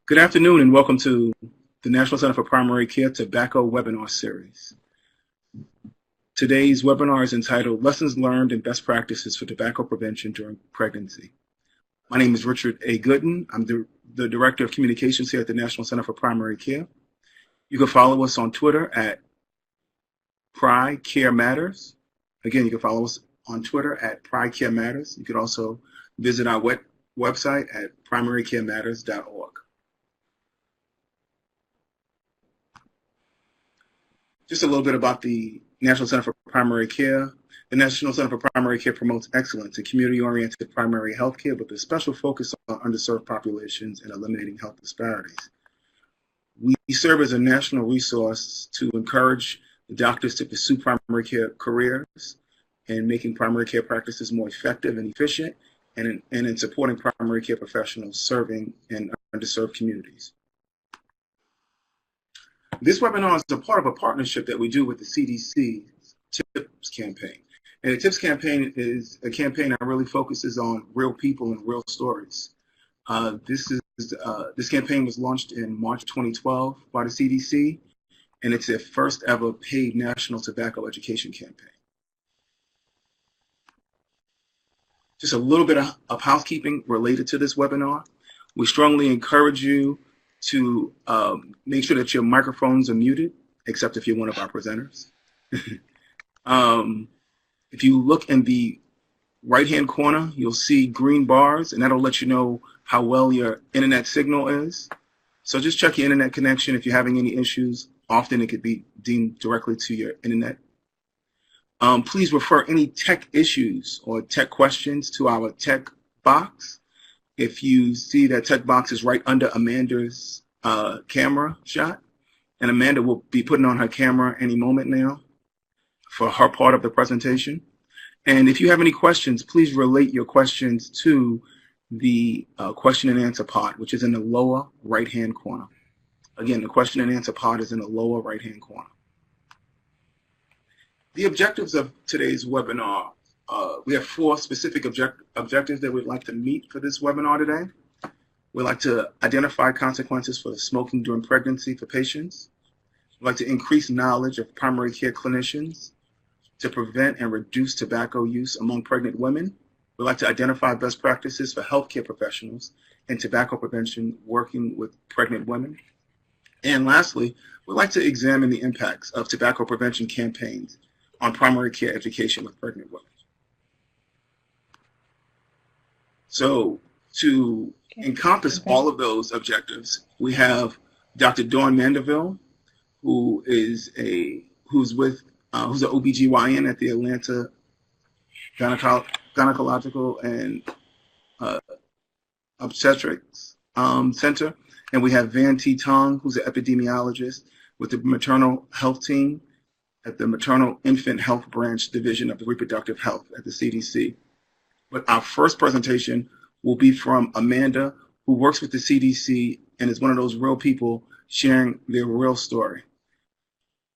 Good afternoon and welcome to the National Center for Primary Care Tobacco Webinar Series. Today's webinar is entitled Lessons Learned and Best Practices for Tobacco Prevention During Pregnancy. My name is Richard A. Gooden. I'm the Director of Communications here at the National Center for Primary Care. You can follow us on Twitter at PriCareMatters. Again, you can follow us on Twitter at PriCareMatters. You can also visit our website at primarycarematters.org. Just a little bit about the National Center for Primary Care. The National Center for Primary Care promotes excellence in community-oriented primary health care with a special focus on underserved populations and eliminating health disparities. We serve as a national resource to encourage doctors to pursue primary care careers and making primary care practices more effective and efficient, and in supporting primary care professionals serving in underserved communities. This webinar is a part of a partnership that we do with the CDC's TIPS campaign. And the TIPS campaign is a campaign that really focuses on real people and real stories. This campaign was launched in March 2012 by the CDC, and it's their first ever paid national tobacco education campaign. Just a little bit of housekeeping related to this webinar. We strongly encourage you to make sure that your microphones are muted, except if you're one of our presenters. If you look in the right-hand corner, you'll see green bars, and that'll let you know how well your internet signal is. So just check your internet connection. If you're having any issues, often it could be deemed directly to your internet. Please refer any tech issues or tech questions to our tech box. If you see that tech box is right under Amanda's camera shot, and Amanda will be putting on her camera any moment now for her part of the presentation. And if you have any questions, please relate your questions to the question and answer pod, which is in the lower right-hand corner. Again, the question and answer pod is in the lower right-hand corner. The objectives of today's webinar, we have 4 specific objectives that we'd like to meet for this webinar today. We'd like to identify consequences for smoking during pregnancy for patients. We'd like to increase knowledge of primary care clinicians to prevent and reduce tobacco use among pregnant women. We'd like to identify best practices for healthcare professionals in tobacco prevention working with pregnant women. And lastly, we'd like to examine the impacts of tobacco prevention campaigns on primary care education with pregnant women. So to encompass all of those objectives, we have Dr. Dawn Mandeville, who's an OBGYN at the Atlanta Gynecological and Obstetrics Center. And we have Van T. Tong, who's an epidemiologist with the maternal health team at the Maternal Infant Health Branch Division of Reproductive Health at the CDC. But our first presentation will be from Amanda, who works with the CDC and is one of those real people sharing their real story.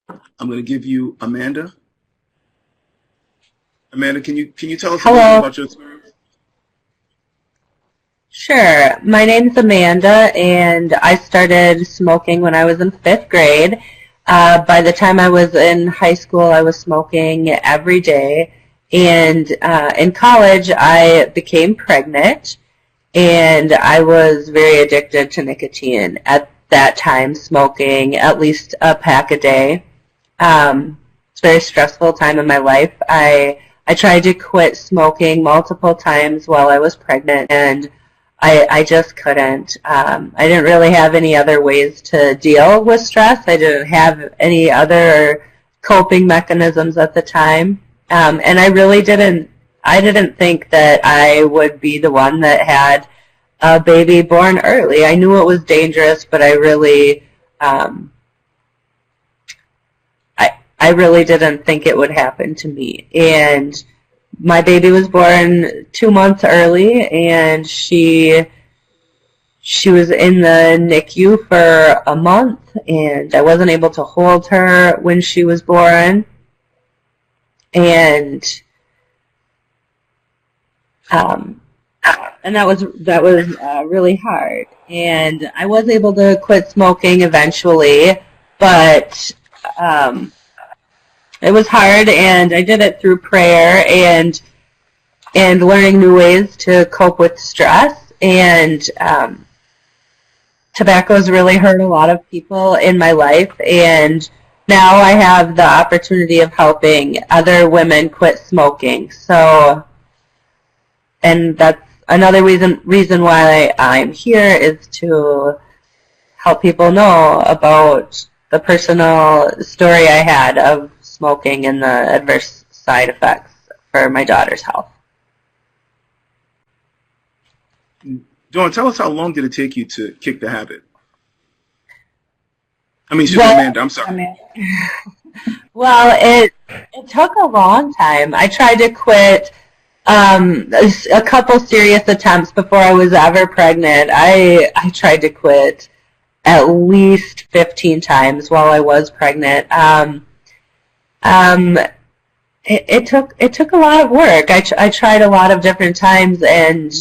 I'm going to give you Amanda. Amanda, can you tell us a little bit about your experience? Sure. My name's Amanda, and I started smoking when I was in 5th grade. By the time I was in high school, I was smoking every day. And in college, I became pregnant, and I was very addicted to nicotine at that time, smoking at least a pack a day. It's a very stressful time in my life. I tried to quit smoking multiple times while I was pregnant, and I just couldn't. I didn't really have any other ways to deal with stress. I didn't have any other coping mechanisms at the time. And I didn't think that I would be the one that had a baby born early. I knew it was dangerous, but I really didn't think it would happen to me. And my baby was born 2 months early, and she was in the NICU for a month, and I wasn't able to hold her when she was born. And and that was really hard. And I was able to quit smoking eventually, but it was hard, and I did it through prayer and learning new ways to cope with stress. And tobacco has really hurt a lot of people in my life, and now I have the opportunity of helping other women quit smoking. So, and that's another reason why I'm here, is to help people know about the personal story I had of smoking and the adverse side effects for my daughter's health. Dawn, tell us, how long did it take you to kick the habit? I mean, Amanda, I'm sorry. Well, it took a long time. I tried to quit a couple serious attempts before I was ever pregnant. I tried to quit at least 15 times while I was pregnant. It took a lot of work. I tried a lot of different times, and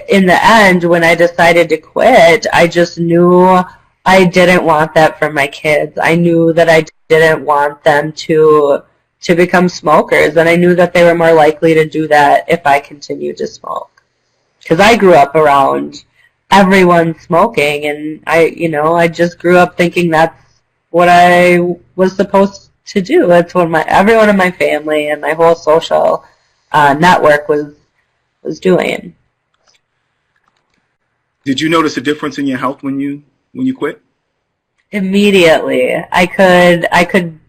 in the end, when I decided to quit, I just knew I didn't want that for my kids. I knew that I didn't want them to become smokers, and I knew that they were more likely to do that if I continued to smoke. Because I grew up around everyone smoking, and I just grew up thinking that's what I was supposed to do. That's what everyone in my family and my whole social network was doing. Did you notice a difference in your health when you quit? Immediately. I could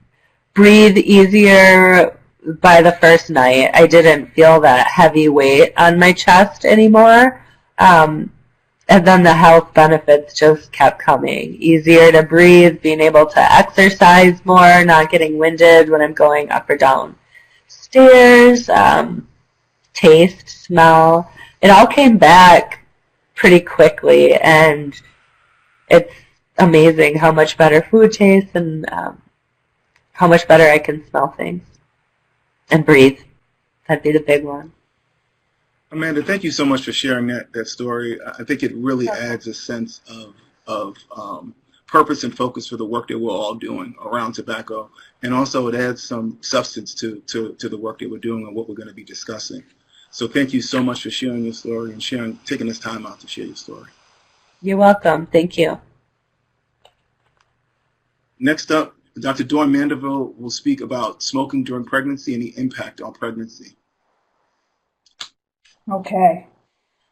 breathe easier by the first night. I didn't feel that heavy weight on my chest anymore. And then the health benefits just kept coming. Easier to breathe, being able to exercise more, not getting winded when I'm going up or down stairs, taste, smell. It all came back pretty quickly, and it's amazing how much better food tastes and how much better I can smell things and breathe. That'd be the big one. Amanda, thank you so much for sharing that story. I think it really adds a sense of purpose and focus for the work that we're all doing around tobacco, and also it adds some substance to the work that we're doing and what we're going to be discussing. So thank you so much for sharing your story and taking this time out to share your story. You're welcome. Thank you. Next up, Dr. Dawn Mandeville will speak about smoking during pregnancy and the impact on pregnancy. Okay.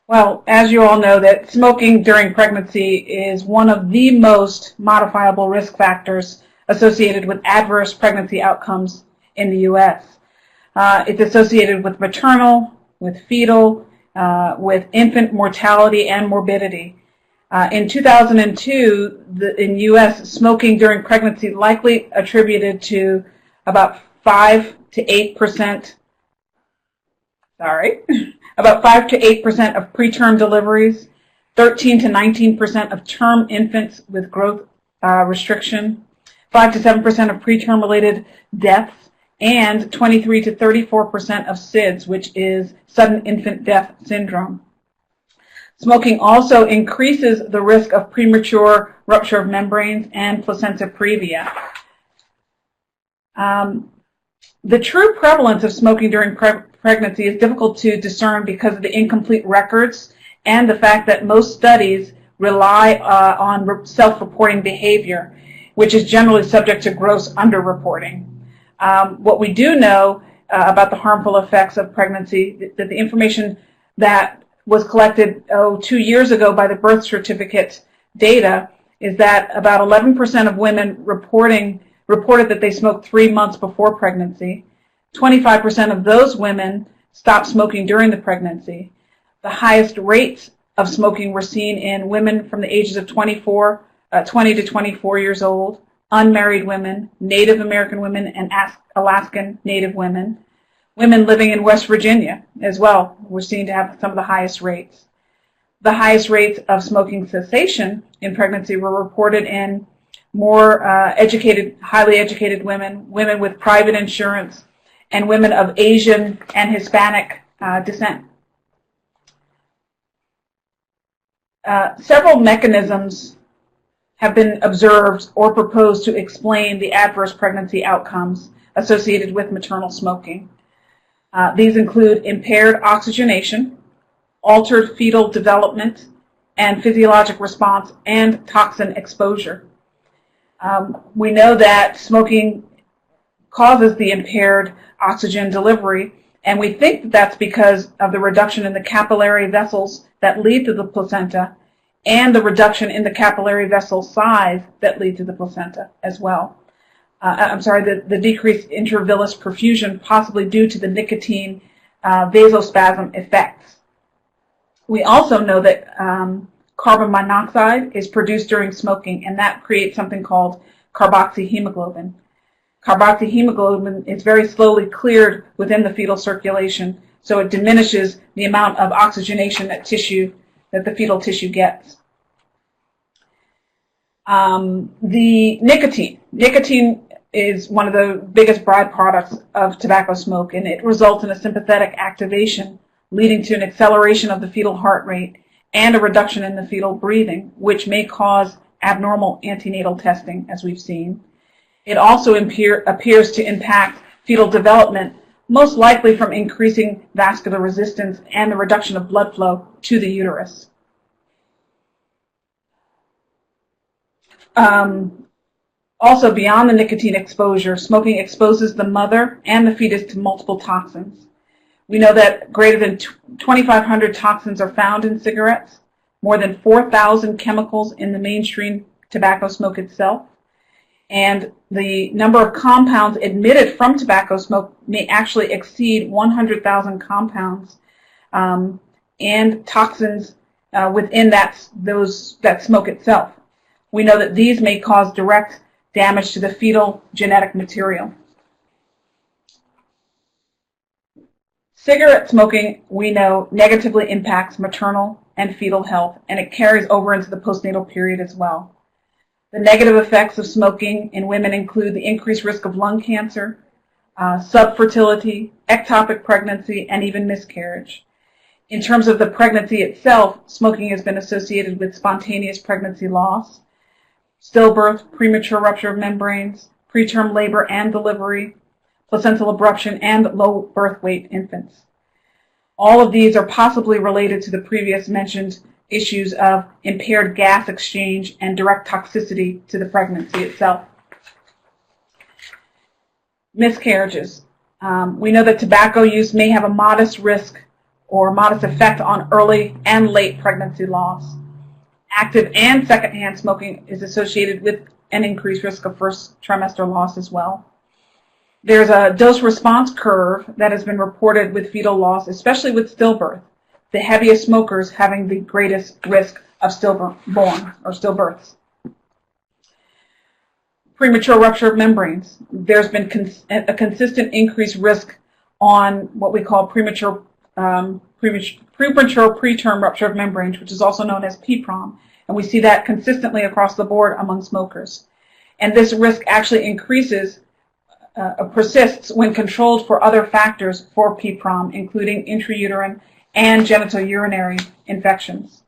Well, as you all know, that smoking during pregnancy is one of the most modifiable risk factors associated with adverse pregnancy outcomes in the U.S. It's associated with maternal, with fetal, with infant mortality and morbidity. In 2002, in U.S., smoking during pregnancy likely attributed to about 5 to 8%. About 5 to 8% of preterm deliveries, 13 to 19% of term infants with growth restriction, 5 to 7% of preterm-related deaths, and 23 to 34% of SIDS, which is sudden infant death syndrome. Smoking also increases the risk of premature rupture of membranes and placenta previa. The true prevalence of smoking during pregnancy is difficult to discern because of the incomplete records and the fact that most studies rely on self-reporting behavior, which is generally subject to gross underreporting. What we do know about the harmful effects of pregnancy, that the information that was collected 2 years ago by the birth certificate data, is that about 11% of women reported that they smoked 3 months before pregnancy. 25% of those women stopped smoking during the pregnancy. The highest rates of smoking were seen in women from the ages of 20 to 24 years old, unmarried women, Native American women, and Alaskan Native women. Women living in West Virginia as well were seen to have some of the highest rates. The highest rates of smoking cessation in pregnancy were reported in more highly educated women, women with private insurance, and women of Asian and Hispanic descent. Several mechanisms have been observed or proposed to explain the adverse pregnancy outcomes associated with maternal smoking. These include impaired oxygenation, altered fetal development, and physiologic response and toxin exposure. We know that smoking causes the impaired oxygen delivery, and we think that that's because of the reduction in the capillary vessels that lead to the placenta and the reduction in the capillary vessel size that lead to the placenta as well. The decreased intravillous perfusion possibly due to the nicotine vasospasm effects. We also know that carbon monoxide is produced during smoking, and that creates something called carboxyhemoglobin. Carboxyhemoglobin is very slowly cleared within the fetal circulation, so it diminishes the amount of oxygenation that the fetal tissue gets. The nicotine is one of the biggest byproducts of tobacco smoke, and it results in a sympathetic activation, leading to an acceleration of the fetal heart rate and a reduction in the fetal breathing, which may cause abnormal antenatal testing, as we've seen. It also appears to impact fetal development, most likely from increasing vascular resistance and the reduction of blood flow to the uterus. Also, beyond the nicotine exposure, smoking exposes the mother and the fetus to multiple toxins. We know that greater than 2,500 toxins are found in cigarettes, more than 4,000 chemicals in the mainstream tobacco smoke itself, and the number of compounds emitted from tobacco smoke may actually exceed 100,000 compounds and toxins within that smoke itself. We know that these may cause direct damage to the fetal genetic material. Cigarette smoking, we know, negatively impacts maternal and fetal health, and it carries over into the postnatal period as well. The negative effects of smoking in women include the increased risk of lung cancer, subfertility, ectopic pregnancy, and even miscarriage. In terms of the pregnancy itself, smoking has been associated with spontaneous pregnancy loss, stillbirth, premature rupture of membranes, preterm labor and delivery, placental abruption, and low birth weight infants. All of these are possibly related to the previous mentioned issues of impaired gas exchange and direct toxicity to the pregnancy itself. Miscarriages. We know that tobacco use may have a modest risk or modest effect on early and late pregnancy loss. Active and secondhand smoking is associated with an increased risk of first trimester loss as well. There's a dose-response curve that has been reported with fetal loss, especially with stillbirth, the heaviest smokers having the greatest risk of stillbirths. Premature rupture of membranes. There's been a consistent increased risk on what we call premature preterm rupture of membranes, which is also known as PPROM, and we see that consistently across the board among smokers. And this risk actually persists when controlled for other factors for PPROM, including intrauterine and genitourinary infections.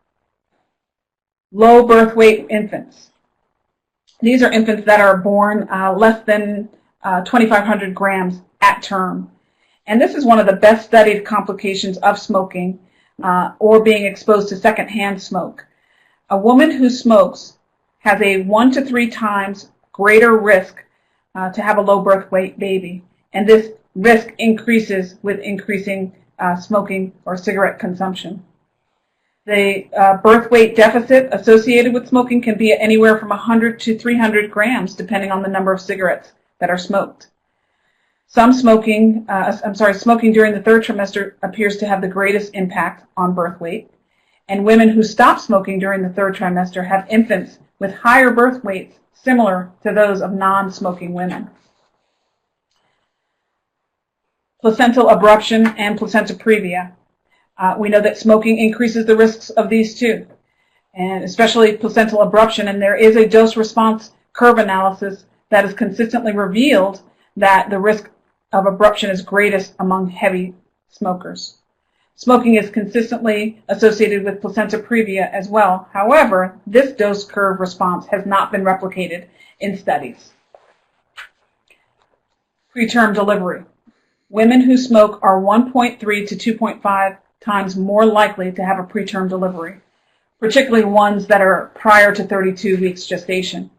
Low birth weight infants. These are infants that are born less than 2,500 grams at term. And this is one of the best studied complications of smoking or being exposed to secondhand smoke. A woman who smokes has a 1 to 3 times greater risk to have a low birth weight baby. And this risk increases with increasing smoking or cigarette consumption. The birth weight deficit associated with smoking can be anywhere from 100 to 300 grams, depending on the number of cigarettes that are smoked. Smoking during the third trimester appears to have the greatest impact on birth weight. And women who stop smoking during the third trimester have infants with higher birth weights similar to those of non-smoking women. Placental abruption and placenta previa. We know that smoking increases the risks of these too, and especially placental abruption, and there is a dose-response curve analysis that has consistently revealed that the risk of abruption is greatest among heavy smokers. Smoking is consistently associated with placenta previa as well. However, this dose curve response has not been replicated in studies. Preterm delivery. Women who smoke are 1.3 to 2.5 times more likely to have a preterm delivery, particularly ones that are prior to 32 weeks gestation.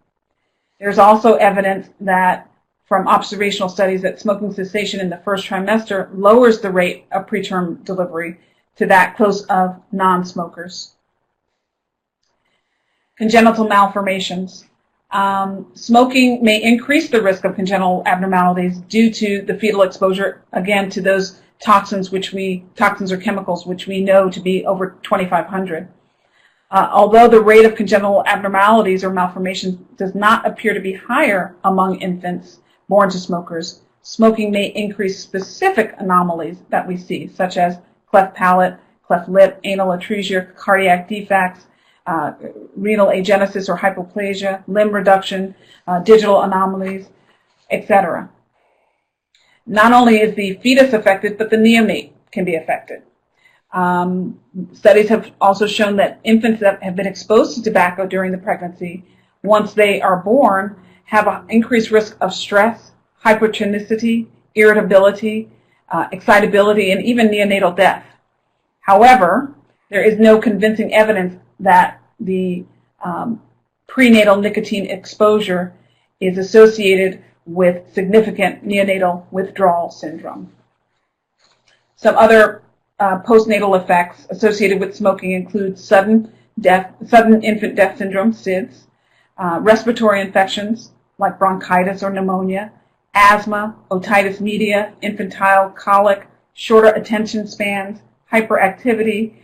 There's also evidence that from observational studies that smoking cessation in the first trimester lowers the rate of preterm delivery to that close of non-smokers. Congenital malformations. Smoking may increase the risk of congenital abnormalities due to the fetal exposure, again, to those toxins or chemicals which we know to be over 2,500. Although the rate of congenital abnormalities or malformations does not appear to be higher among infants born to smokers, smoking may increase specific anomalies that we see, such as cleft palate, cleft lip, anal atresia, cardiac defects, renal agenesis or hypoplasia, limb reduction, digital anomalies, etc. Not only is the fetus affected, but the neonate can be affected. Studies have also shown that infants that have been exposed to tobacco during the pregnancy, once they are born, have an increased risk of stress, hypertonicity, irritability, excitability, and even neonatal death. However, there is no convincing evidence that the prenatal nicotine exposure is associated with significant neonatal withdrawal syndrome. Some other postnatal effects associated with smoking include sudden infant death syndrome, SIDS, respiratory infections like bronchitis or pneumonia, asthma, otitis media, infantile colic, shorter attention spans, hyperactivity,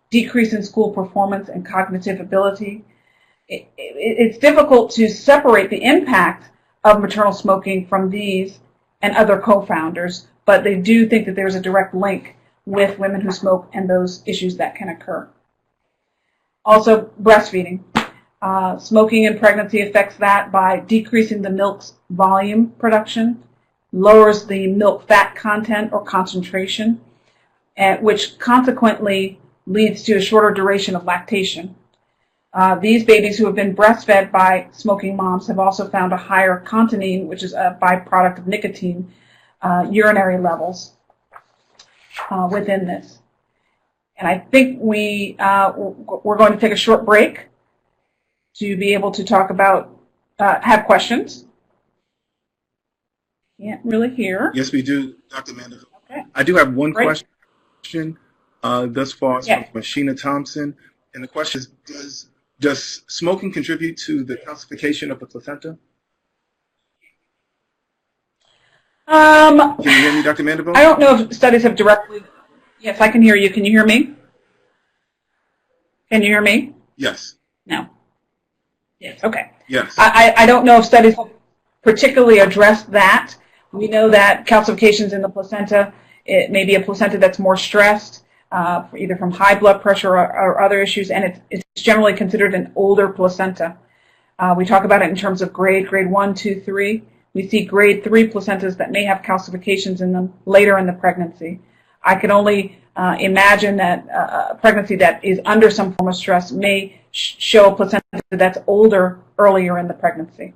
decrease in school performance and cognitive ability. It's difficult to separate the impact of maternal smoking from these and other co-founders, but they do think that there's a direct link with women who smoke and those issues that can occur. Also, breastfeeding. Smoking in pregnancy affects that by decreasing the milk's volume production, lowers the milk fat content or concentration, which consequently leads to a shorter duration of lactation. These babies who have been breastfed by smoking moms have also found a higher continine, which is a byproduct of nicotine, urinary levels within this. And I think we're going to take a short break to be able to talk about, have questions. Can't really hear. Yes, we do, Dr. Amanda. Okay. I do have one Great. question thus far. It's from Sheena Thompson. And the question is, does smoking contribute to the calcification of the placenta? Can you hear me, Dr. Mandeville? I don't know if studies have directly... Yes, I can hear you. Can you hear me? Can you hear me? Yes. No. Yes. Okay. Yes. I don't know if studies have particularly addressed that. We know that calcifications in the placenta, it may be a placenta that's more stressed, either from high blood pressure or other issues, and it's generally considered an older placenta. We talk about it in terms of grade 1, 2, 3. We see grade 3 placentas that may have calcifications in them later in the pregnancy. I can only imagine that a pregnancy that is under some form of stress may show a placenta that's older earlier in the pregnancy.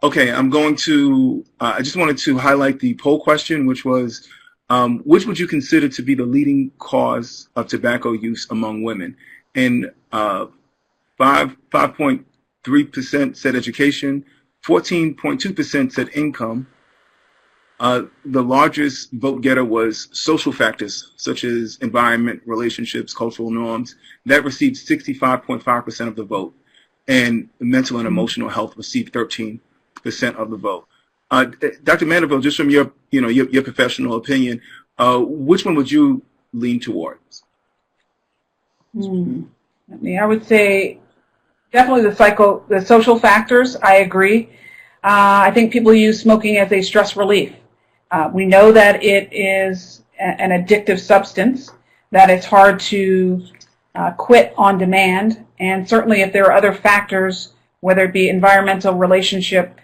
Okay, I'm going to, I just wanted to highlight the poll question, which was, which would you consider to be the leading cause of tobacco use among women? And 5.3% said education, 14.2% said income. The largest vote getter was social factors, such as environment, relationships, cultural norms. That received 65.5% of the vote. And mental and emotional health received 13% of the vote. Dr. Mandeville, just from your professional opinion, which one would you lean towards? I would say definitely the social factors. I agree. I think people use smoking as a stress relief. We know that it is an addictive substance, that it's hard to quit on demand, and certainly if there are other factors whether it be environmental, relationship.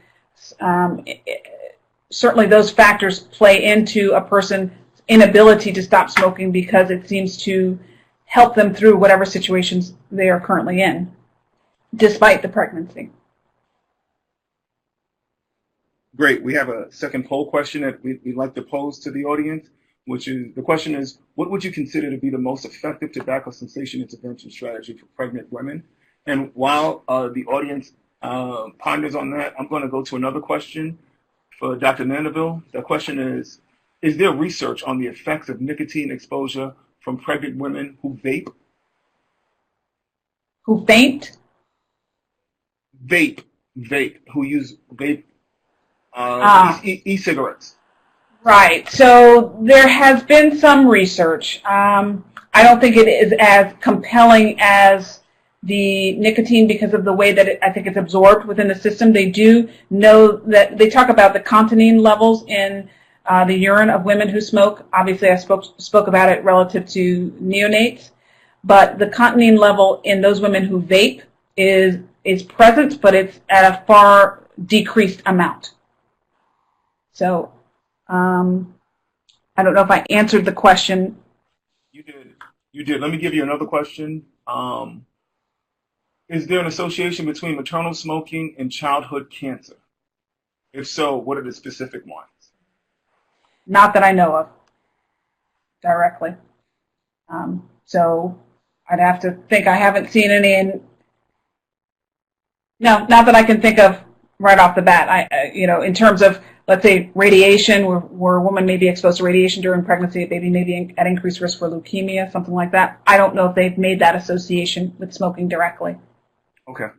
Certainly those factors play into a person's inability to stop smoking because it seems to help them through whatever situations they are currently in, despite the pregnancy. Great. We have a second poll question that we'd like to pose to the audience, which is, the question is, what would you consider to be the most effective tobacco cessation intervention strategy for pregnant women? And while the audience ponders on that, I'm going to go to another question for Dr. Mandeville. The question is there research on the effects of nicotine exposure from pregnant women who vape? Who faint? Vape, who use vape, e-cigarettes. Right. So there has been some research. I don't think it is as compelling as the nicotine because of the way that I think it's absorbed within the system. They do know that they talk about the continine levels in the urine of women who smoke. Obviously, I spoke about it relative to neonates, but the continine level in those women who vape is present, but it's at a far decreased amount. So I don't know if I answered the question. You did. Let me give you another question. Is there an association between maternal smoking and childhood cancer? If so, what are the specific ones? Not that I know of directly. So I'd have to think. I haven't seen any. No, not that I can think of right off the bat. In terms of, let's say, radiation, where a woman may be exposed to radiation during pregnancy, a baby may be at increased risk for leukemia, something like that. I don't know if they've made that association with smoking directly. Okay.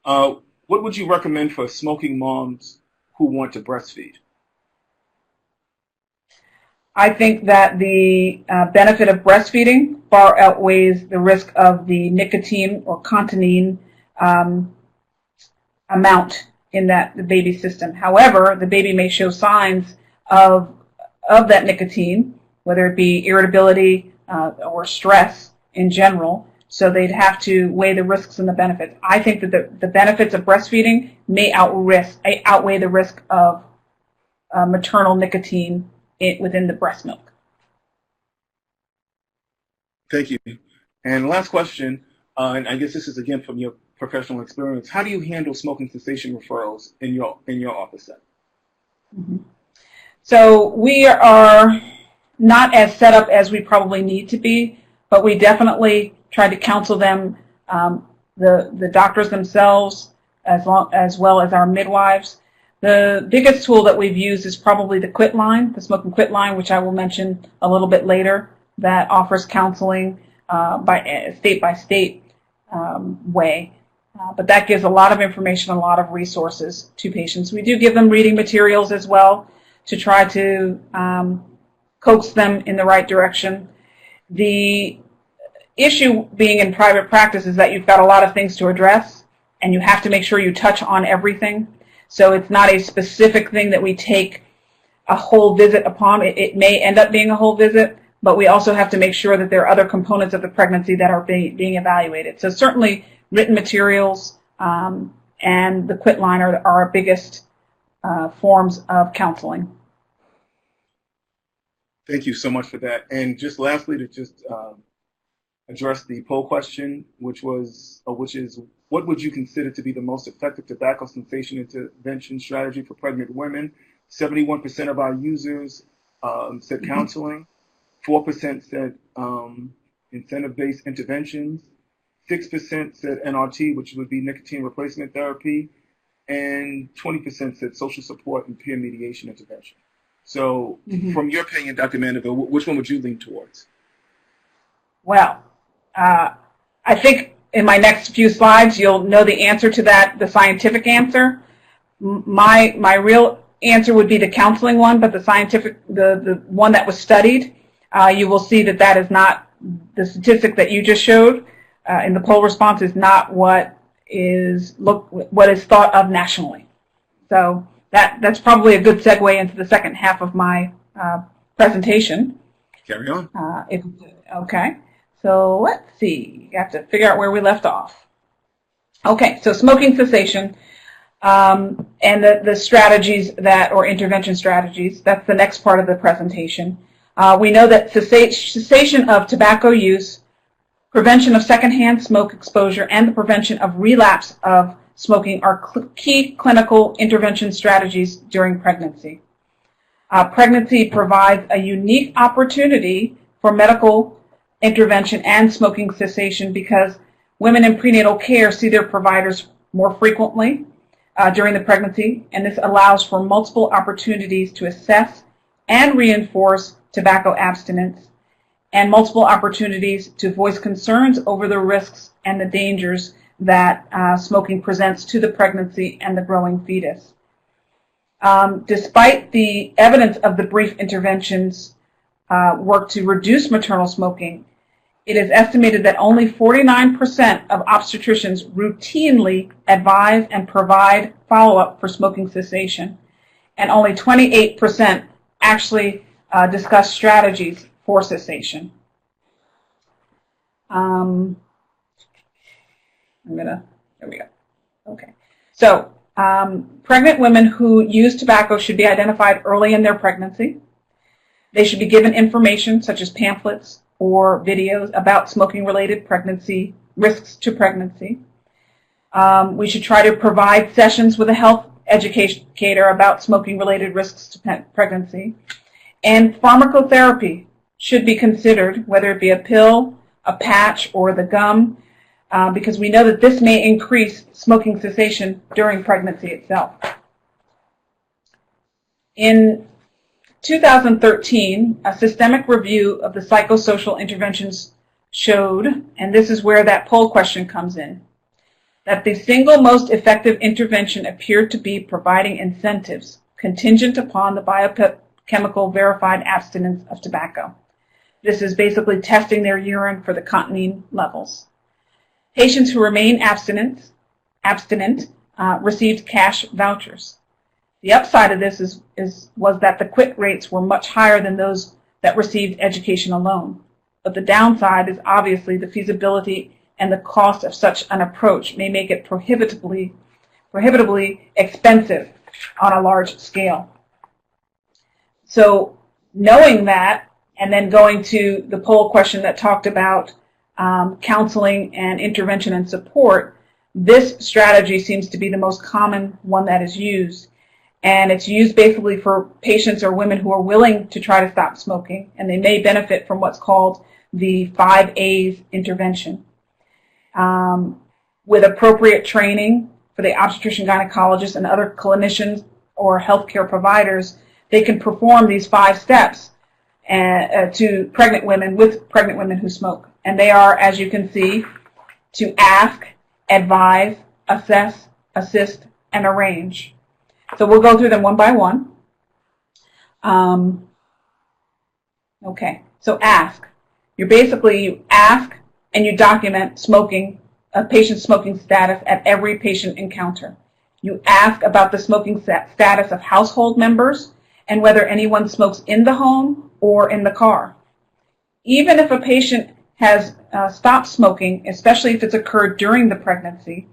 What would you recommend for smoking moms who want to breastfeed? I think that the benefit of breastfeeding far outweighs the risk of the nicotine or continine amount in the baby's system. However, the baby may show signs of that nicotine, whether it be irritability or stress in general. So they'd have to weigh the risks and the benefits. I think that the benefits of breastfeeding may outweigh the risk of maternal nicotine within the breast milk. Thank you. And last question, and I guess this is again from your professional experience. How do you handle smoking cessation referrals in your office setting? Mm-hmm. So we are not as set up as we probably need to be, but we definitely try to counsel them, the doctors themselves, as well as our midwives. The biggest tool that we've used is probably the quit line, the smoke and quit line, which I will mention a little bit later, that offers counseling by state way. But that gives a lot of information, a lot of resources to patients. We do give them reading materials as well to try to coax them in the right direction. The issue being in private practice is that you've got a lot of things to address, and you have to make sure you touch on everything. So it's not a specific thing that we take a whole visit upon. It may end up being a whole visit, but we also have to make sure that there are other components of the pregnancy that are being evaluated. So certainly written materials and the quit line are our biggest forms of counseling. Thank you so much for that. And just lastly, to just address the poll question, which is, what would you consider to be the most effective tobacco cessation intervention strategy for pregnant women? 71% of our users said counseling. 4% said incentive-based interventions. 6% said NRT, which would be nicotine replacement therapy. And 20% said social support and peer mediation intervention. So from your opinion, Dr. Mandeville, which one would you lean towards? Well, I think in my next few slides, you'll know the answer to that, the scientific answer. My real answer would be the counseling one, but the scientific, the one that was studied, you will see that is not the statistic that you just showed in the poll response is not what is thought of nationally. So that's probably a good segue into the second half of my presentation. Carry on. Okay. So let's see. You have to figure out where we left off. Okay, so smoking cessation and the strategies or intervention strategies, that's the next part of the presentation. We know that cessation of tobacco use, prevention of secondhand smoke exposure, and the prevention of relapse of smoking are key clinical intervention strategies during pregnancy. Pregnancy provides a unique opportunity for medical intervention and smoking cessation because women in prenatal care see their providers more frequently during the pregnancy, and this allows for multiple opportunities to assess and reinforce tobacco abstinence, and multiple opportunities to voice concerns over the risks and the dangers that smoking presents to the pregnancy and the growing fetus. Despite the evidence of the brief interventions work to reduce maternal smoking, it is estimated that only 49% of obstetricians routinely advise and provide follow-up for smoking cessation, and only 28% actually discuss strategies for cessation. There we go. Okay. So, pregnant women who use tobacco should be identified early in their pregnancy. They should be given information such as pamphlets or videos about smoking-related pregnancy risks to pregnancy. We should try to provide sessions with a health educator about smoking-related risks to pregnancy. And pharmacotherapy should be considered, whether it be a pill, a patch, or the gum, because we know that this may increase smoking cessation during pregnancy itself. In 2013, a systemic review of the psychosocial interventions showed, and this is where that poll question comes in, that the single most effective intervention appeared to be providing incentives contingent upon the biochemical verified abstinence of tobacco. This is basically testing their urine for the cotinine levels. Patients who remain abstinent received cash vouchers. The upside of this was that the quit rates were much higher than those that received education alone. But the downside is obviously the feasibility and the cost of such an approach may make it prohibitively expensive on a large scale. So knowing that, and then going to the poll question that talked about counseling and intervention and support, this strategy seems to be the most common one that is used. And it's used basically for patients or women who are willing to try to stop smoking, and they may benefit from what's called the 5 A's intervention. With appropriate training for the obstetrician gynecologist and other clinicians or healthcare providers, they can perform these 5 steps to pregnant women who smoke. And they are, as you can see, to ask, advise, assess, assist, and arrange. So we'll go through them one by one. Okay, so ask. You ask and you document a patient's smoking status at every patient encounter. You ask about the smoking status of household members and whether anyone smokes in the home or in the car. Even if a patient has stopped smoking, especially if it's occurred during the pregnancy,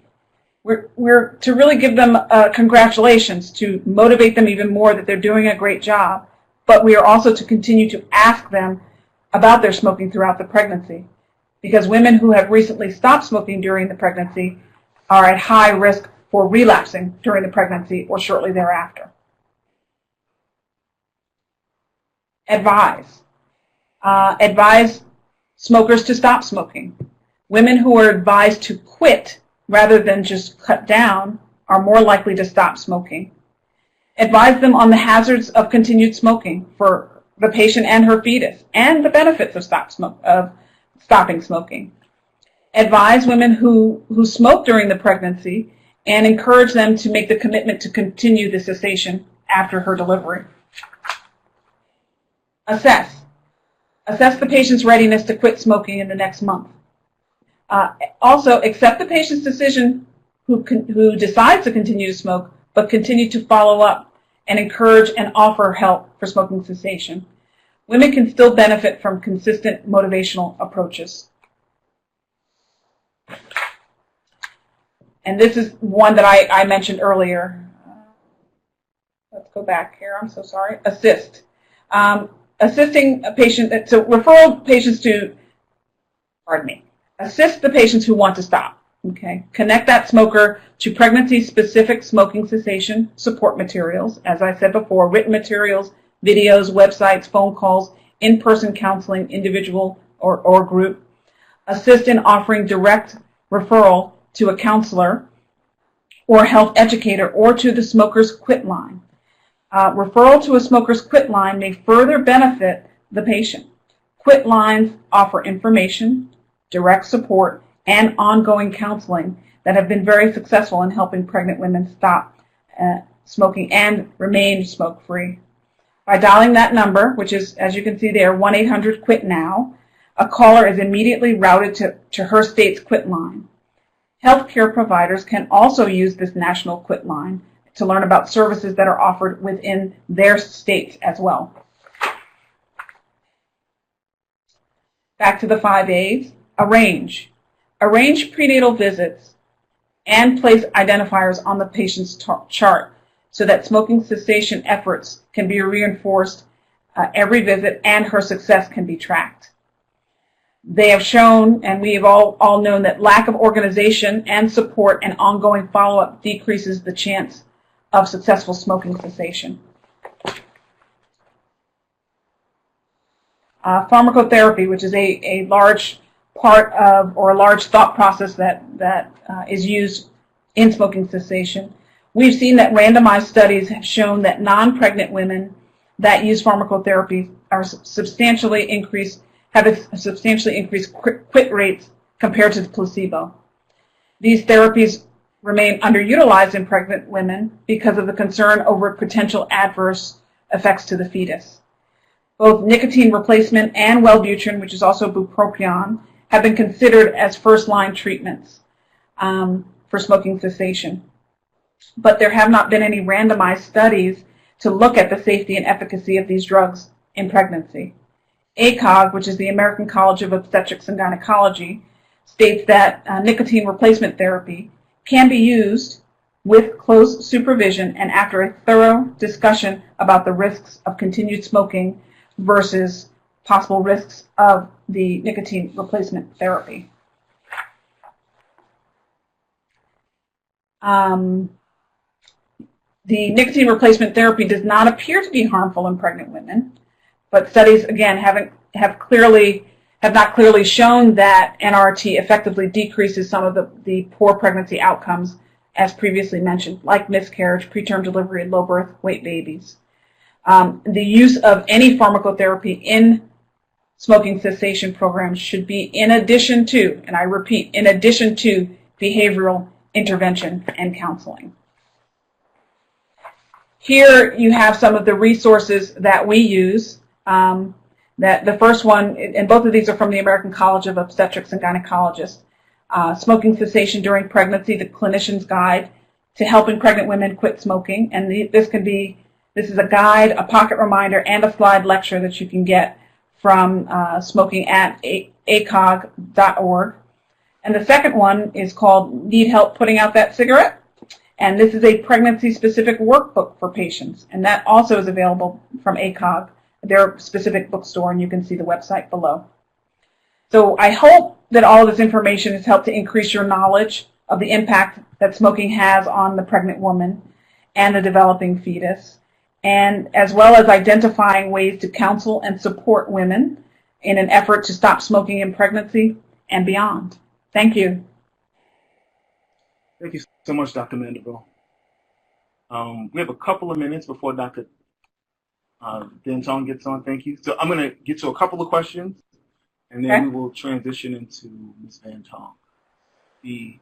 we're to really give them congratulations, to motivate them even more that they're doing a great job, but we are also to continue to ask them about their smoking throughout the pregnancy, because women who have recently stopped smoking during the pregnancy are at high risk for relapsing during the pregnancy or shortly thereafter. Advise. Advise smokers to stop smoking. Women who are advised to quit rather than just cut down are more likely to stop smoking. Advise them on the hazards of continued smoking for the patient and her fetus, and the benefits of stopping smoking. Advise women who smoke during the pregnancy and encourage them to make the commitment to continue the cessation after her delivery. Assess. Assess the patient's readiness to quit smoking in the next month. Also, accept the patient's decision who decides to continue to smoke, but continue to follow up and encourage and offer help for smoking cessation. Women can still benefit from consistent motivational approaches. And this is one that I mentioned earlier. Let's go back here. I'm so sorry. Assist. Assisting a patient, so referral patients to, assist the patients who want to stop. Okay. Connect that smoker to pregnancy-specific smoking cessation support materials. As I said before, written materials, videos, websites, phone calls, in-person counseling, individual or group. Assist in offering direct referral to a counselor or health educator or to the Smokers Quit line. Referral to a Smokers Quit line may further benefit the patient. Quit lines offer information, direct support, and ongoing counseling that have been very successful in helping pregnant women stop smoking and remain smoke-free. By dialing that number, which is, as you can see there, 1-800-QUIT-NOW, a caller is immediately routed to her state's Quit line. Healthcare providers can also use this national Quit line to learn about services that are offered within their states as well. Back to the 5 A's. Arrange. Arrange prenatal visits and place identifiers on the patient's chart so that smoking cessation efforts can be reinforced every visit and her success can be tracked. They have shown, and we have all known, that lack of organization and support and ongoing follow-up decreases the chance of successful smoking cessation. Pharmacotherapy, which is a large part of, or a large thought process that is used in smoking cessation. We've seen that randomized studies have shown that non-pregnant women that use pharmacotherapy have a substantially increased quit rates compared to the placebo. These therapies remain underutilized in pregnant women because of the concern over potential adverse effects to the fetus. Both nicotine replacement and Wellbutrin, which is also bupropion, have been considered as first-line treatments for smoking cessation. But there have not been any randomized studies to look at the safety and efficacy of these drugs in pregnancy. ACOG, which is the American College of Obstetrics and Gynecology, states that nicotine replacement therapy can be used with close supervision and after a thorough discussion about the risks of continued smoking versus possible risks of the nicotine replacement therapy. The nicotine replacement therapy does not appear to be harmful in pregnant women, but studies, again, have not clearly shown that NRT effectively decreases some of the poor pregnancy outcomes, as previously mentioned, like miscarriage, preterm delivery, and low birth weight babies. The use of any pharmacotherapy in smoking cessation programs should be in addition to, and I repeat, in addition to behavioral intervention and counseling. Here you have some of the resources that we use. That the first one, and both of these are from the American College of Obstetrics and Gynecologists. Smoking Cessation During Pregnancy, the Clinician's Guide to Helping Pregnant Women Quit Smoking. And this is a guide, a pocket reminder, and a slide lecture that you can get from smoking at acog.org. And the second one is called Need Help Putting Out That Cigarette? And this is a pregnancy-specific workbook for patients. And that also is available from ACOG, their specific bookstore, and you can see the website below. So I hope that all of this information has helped to increase your knowledge of the impact that smoking has on the pregnant woman and the developing fetus, and as well as identifying ways to counsel and support women in an effort to stop smoking in pregnancy and beyond. Thank you. Thank you so much, Dr. Mandeville. We have a couple of minutes before Dr. Dentong gets on. Thank you. So I'm going to get to a couple of questions, and then we will transition into Ms. Van Tong. The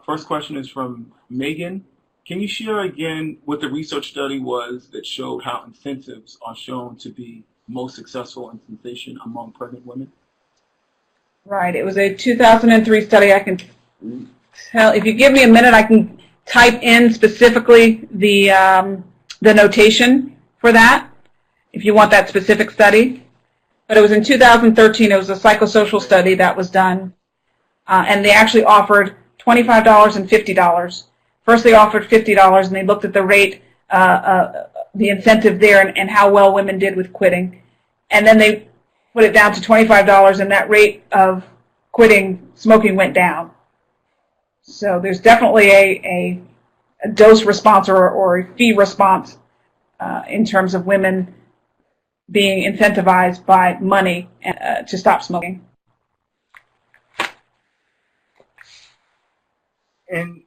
first question is from Megan. Can you share again what the research study was that showed how incentives are shown to be most successful in cessation among pregnant women? Right. It was a 2003 study. I can tell, if you give me a minute, I can type in specifically the notation for that, if you want that specific study. But it was in 2013. It was a psychosocial study that was done, and they actually offered $25 and $50. First they offered $50 and they looked at the rate, the incentive there and how well women did with quitting. And then they put it down to $25 and that rate of quitting smoking went down. So there's definitely a dose response or a fee response in terms of women being incentivized by money to stop smoking. And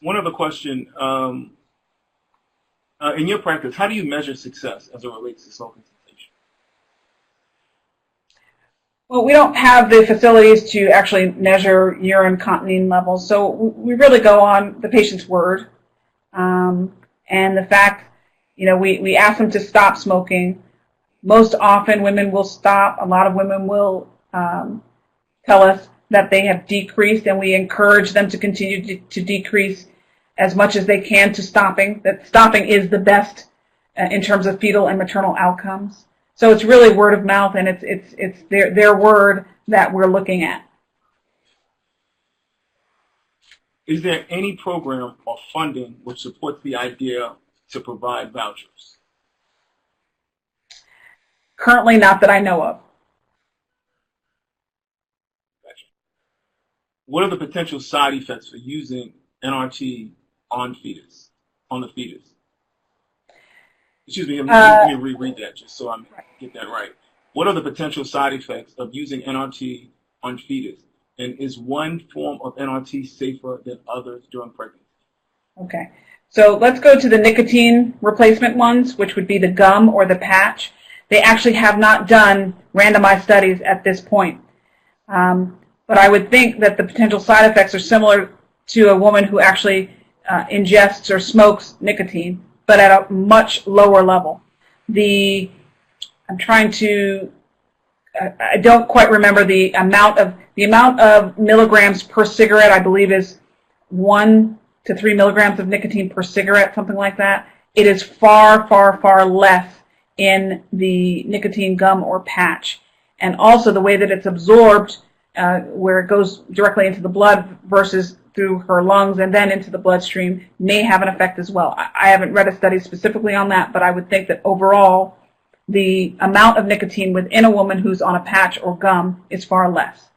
one other question, in your practice, how do you measure success as it relates to smoking cessation? Well, we don't have the facilities to actually measure urine creatinine levels, so we really go on the patient's word. And the fact, we ask them to stop smoking. Most often women will stop. A lot of women will tell us that they have decreased, and we encourage them to continue to decrease as much as they can to stopping. That stopping is the best in terms of fetal and maternal outcomes. So it's really word of mouth, and it's their word that we're looking at. Is there any program or funding which supports the idea to provide vouchers? Currently, not that I know of. Gotcha. What are the potential side effects for using NRT on the fetus? Excuse me, let me reread that just so I get that right. What are the potential side effects of using NRT on fetus? And is one form of NRT safer than others during pregnancy? Okay. So let's go to the nicotine replacement ones, which would be the gum or the patch. They actually have not done randomized studies at this point. But I would think that the potential side effects are similar to a woman who actually ingests or smokes nicotine, but at a much lower level. I don't quite remember the amount of milligrams per cigarette. I believe is 1 to 3 milligrams of nicotine per cigarette, something like that. It is far, far, far less in the nicotine gum or patch. And also the way that it's absorbed, where it goes directly into the blood versus through her lungs and then into the bloodstream, may have an effect as well. I haven't read a study specifically on that, but I would think that overall the amount of nicotine within a woman who's on a patch or gum is far less.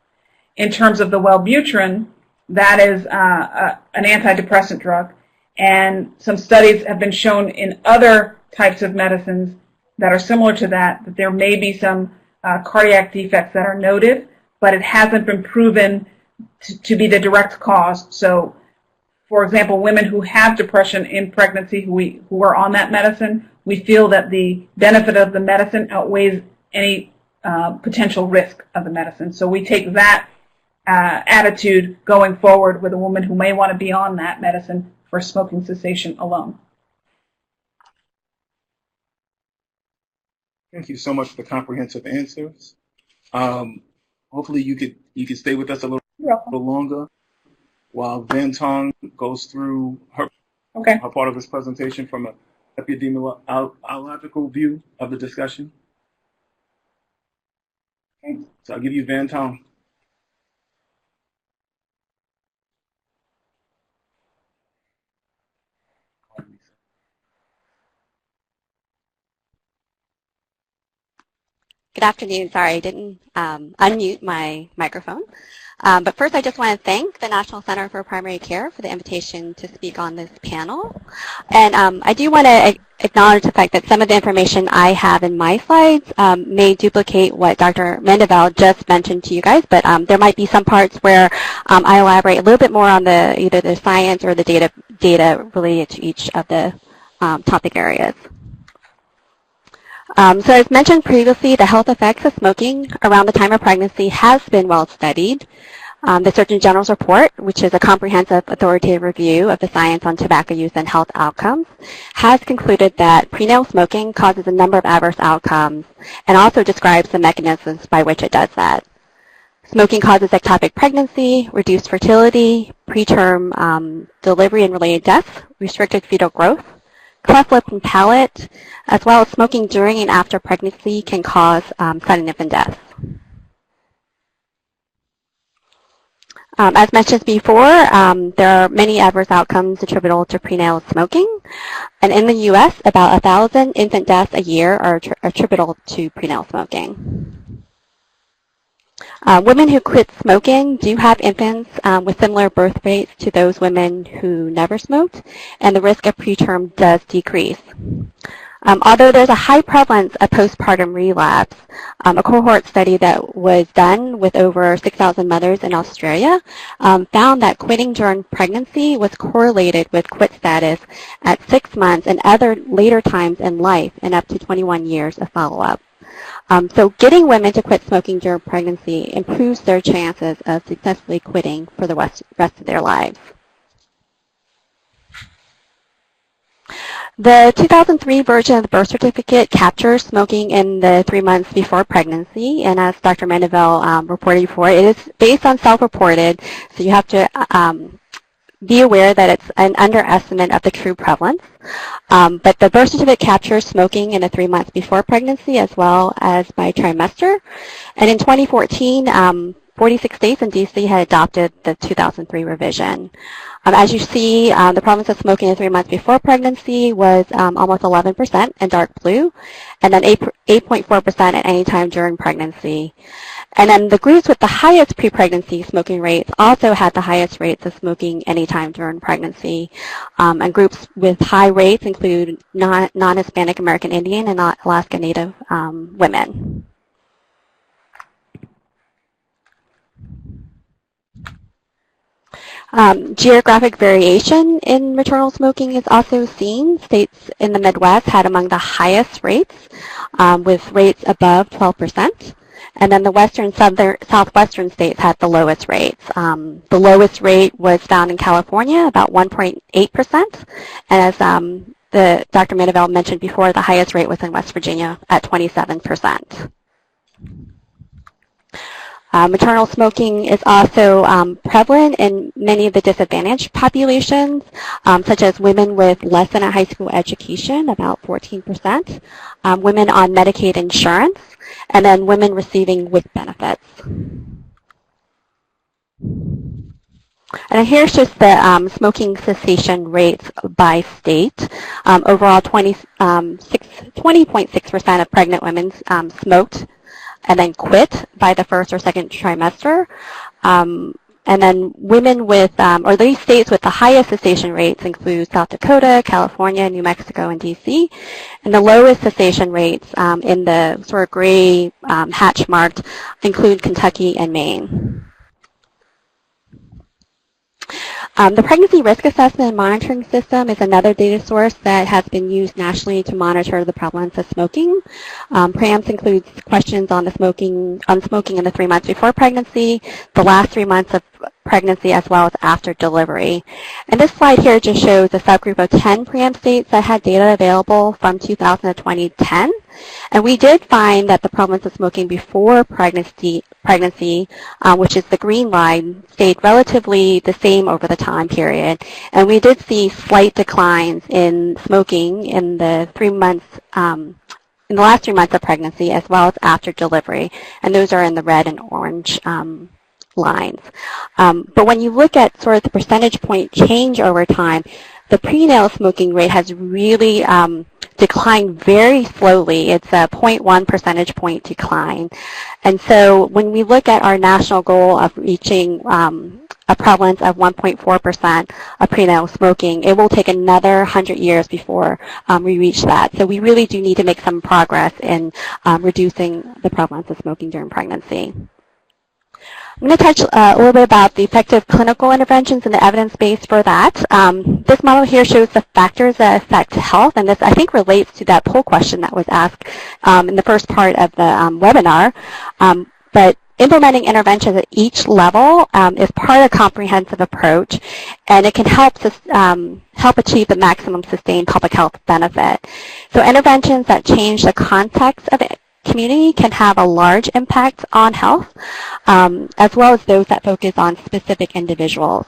In terms of the Wellbutrin, that is an antidepressant drug, and some studies have been shown in other types of medicines that are similar to that there may be some cardiac defects that are noted, but it hasn't been proven to be the direct cause. So, for example, women who have depression in pregnancy who are on that medicine, we feel that the benefit of the medicine outweighs any potential risk of the medicine. So we take that attitude going forward with a woman who may want to be on that medicine for smoking cessation alone. Thank you so much for the comprehensive answers. Hopefully you could stay with us a little longer while Van Tong goes through her part of his presentation from an epidemiological view of the discussion. Okay. So I'll give you Van Tong. Good afternoon. Sorry, I didn't unmute my microphone. But first, I just want to thank the National Center for Primary Care for the invitation to speak on this panel. And I do want to acknowledge the fact that some of the information I have in my slides may duplicate what Dr. Mendenville just mentioned to you guys, but there might be some parts where I elaborate a little bit more on either the science or the data related to each of the topic areas. So as mentioned previously, the health effects of smoking around the time of pregnancy has been well studied. The Surgeon General's report, which is a comprehensive authoritative review of the science on tobacco use and health outcomes, has concluded that prenatal smoking causes a number of adverse outcomes and also describes the mechanisms by which it does that. Smoking causes ectopic pregnancy, reduced fertility, preterm delivery and related deaths, restricted fetal growth, cleft lip and palate, as well as smoking during and after pregnancy can cause sudden infant death. As mentioned before, there are many adverse outcomes attributable to prenatal smoking. And in the U.S., about 1,000 infant deaths a year are attributable to prenatal smoking. Women who quit smoking do have infants with similar birth rates to those women who never smoked, and the risk of preterm does decrease. Although there's a high prevalence of postpartum relapse, a cohort study that was done with over 6,000 mothers in Australia found that quitting during pregnancy was correlated with quit status at 6 months and other later times in life and up to 21 years of follow-up. So getting women to quit smoking during pregnancy improves their chances of successfully quitting for the rest of their lives. The 2003 version of the birth certificate captures smoking in the 3 months before pregnancy, and as Dr. Mandeville reported before, it is based on self-reported, so you have to be aware that it's an underestimate of the true prevalence. But the birth certificate captures smoking in the 3 months before pregnancy as well as by trimester. And in 2014, 46 states and DC had adopted the 2003 revision. As you see, the prevalence of smoking in 3 months before pregnancy was almost 11% in dark blue, and then 8.4% at any time during pregnancy. And then the groups with the highest pre-pregnancy smoking rates also had the highest rates of smoking anytime during pregnancy. And groups with high rates include non-Hispanic American Indian and Alaska Native women. Geographic variation in maternal smoking is also seen. States in the Midwest had among the highest rates, with rates above 12%. And then the western, southwestern states had the lowest rates. The lowest rate was found in California, about 1.8%. And as Dr. Mandeville mentioned before, the highest rate was in West Virginia at 27%. Maternal smoking is also prevalent in many of the disadvantaged populations, such as women with less than a high school education, about 14%, women on Medicaid insurance, and then women receiving WIC benefits. And here's just the smoking cessation rates by state. Overall, 20.6% of pregnant women smoked and then quit by the first or second trimester. And then women with, or these states with the highest cessation rates include South Dakota, California, New Mexico, and DC. And the lowest cessation rates in the sort of gray hatch marked include Kentucky and Maine. The Pregnancy Risk Assessment and Monitoring System is another data source that has been used nationally to monitor the prevalence of smoking. PRAMS includes questions on smoking in the 3 months before pregnancy, the last 3 months of pregnancy, as well as after delivery. And this slide here just shows a subgroup of 10 PRAMS states that had data available from 2000 to 2010. And we did find that the prevalence of smoking before pregnancy, which is the green line, stayed relatively the same over the time period. And we did see slight declines in smoking in the 3 months, in the last 3 months of pregnancy, as well as after delivery. And those are in the red and orange lines. But when you look at sort of the percentage point change over time, the prenatal smoking rate has really declined very slowly. It's a 0.1 percentage point decline. And so when we look at our national goal of reaching a prevalence of 1.4% of prenatal smoking, it will take another 100 years before we reach that. So we really do need to make some progress in reducing the prevalence of smoking during pregnancy. I'm going to touch a little bit about the effective clinical interventions and the evidence base for that. This model here shows the factors that affect health, and this I think relates to that poll question that was asked in the first part of the webinar. But implementing interventions at each level is part of a comprehensive approach, and it can help achieve the maximum sustained public health benefit. So interventions that change the context of the community can have a large impact on health, as well as those that focus on specific individuals.